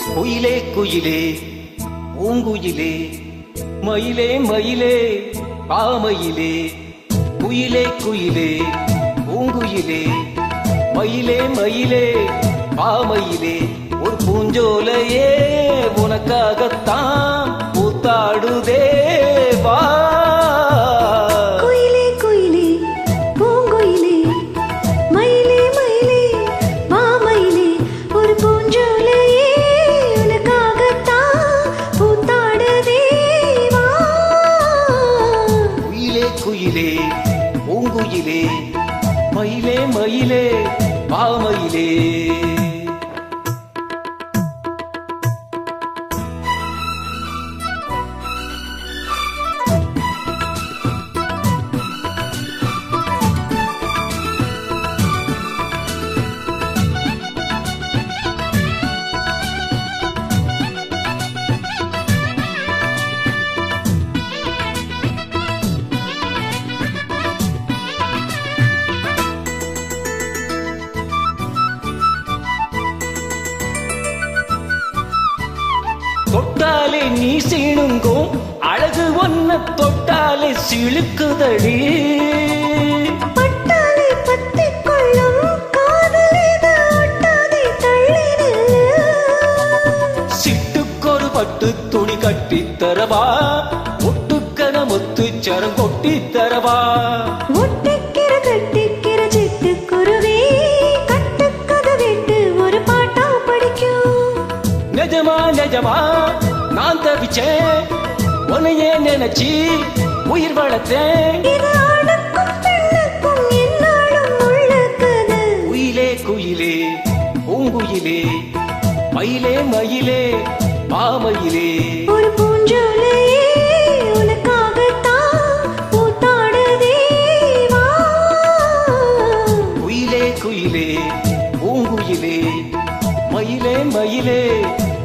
குயிலே குயிலே பூங்குயிலே மயிலே மயிலே பாமயிலே குயிலே குயிலே பூங்குயிலே மயிலே மயிலே பாமயிலே ஒரு பூஞ்சோலையே உனக்காகத்தான் பூத்தாடுதே வா. குயிலே பூங்குயிலே மயிலே மயிலே பாமயிலே தொட்டாலே நீ சீனுங்கும் அழகு ஒன்ன தொட்டாலே சிழுக்குதடி பட்டாலே பத்தி கொள்ளும் காதலித ஒட்டாதே தள்ளிடு சிட்டுக்கொரு பட்டு துணி கட்டி தரவா ஒட்டுக்கன முத்து சரம் கொட்டி தரவா ஒட்டிக்கிற கட்டிக்கிற சிட்டுக்குருவி கட்டுக்கதை விட்டு ஒரு பாட்டா படிக்கும் நிஜமா நிஜமா நான் தவிச்சேன் உன்னையே நினைச்சி உயிர் வளர்த்தேன் இது ஆணுக்கும் பெண்ணுக்கும் என்னாலும் உள்ள கதை குயிலே குயிலே பூங்குயிலே மயிலே மயிலே பாமயிலே ஒரு பூஞ்சோலையே உனக்காகத்தான் பூத்தாடுதே வா. குயிலே குயிலே பூங்குயிலே மயிலே மயிலே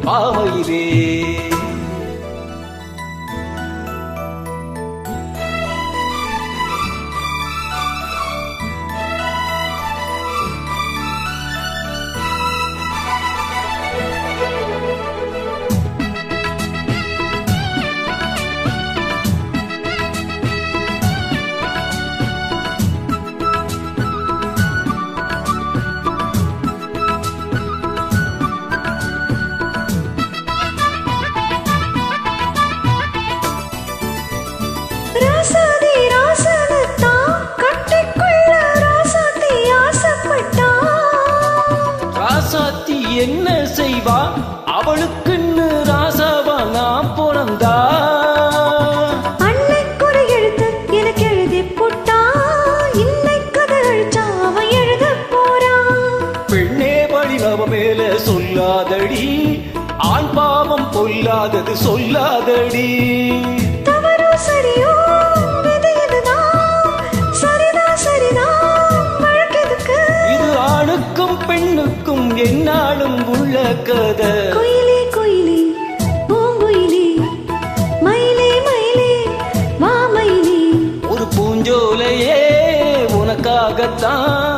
பாமயிலே ராசாதி ராசனத்தான் கட்டிக்குள்ள ராசாத்தி ஆசைப்பட்டா ராசாத்தி என்ன செய்வா அவளுக்குன்னு ராசாவா நான் பிறந்தா அன்னைக்குறை எழுத்து எனக்கு எழுதி போட்டா இன்னைக்கு கதை அழிச்சா அவன் எழுத போறான் பெண்ணே பழி அவ மேல சொல்லாதடி ஆண் பாவம் பொல்லாதது சொல்லாதடி தவறோ சரியோ விதி இதுதான் சரிதான் சரிதான் வழக்கெதுக்கு இது ஆணுக்கும் பெண்ணுக்கும் என்னாலும் உள்ள கதை குயிலே குயிலே பூங்குயிலே மயிலே மயிலே மாமயிலே ஒரு பூஞ்சோலையே உனக்காகத்தான்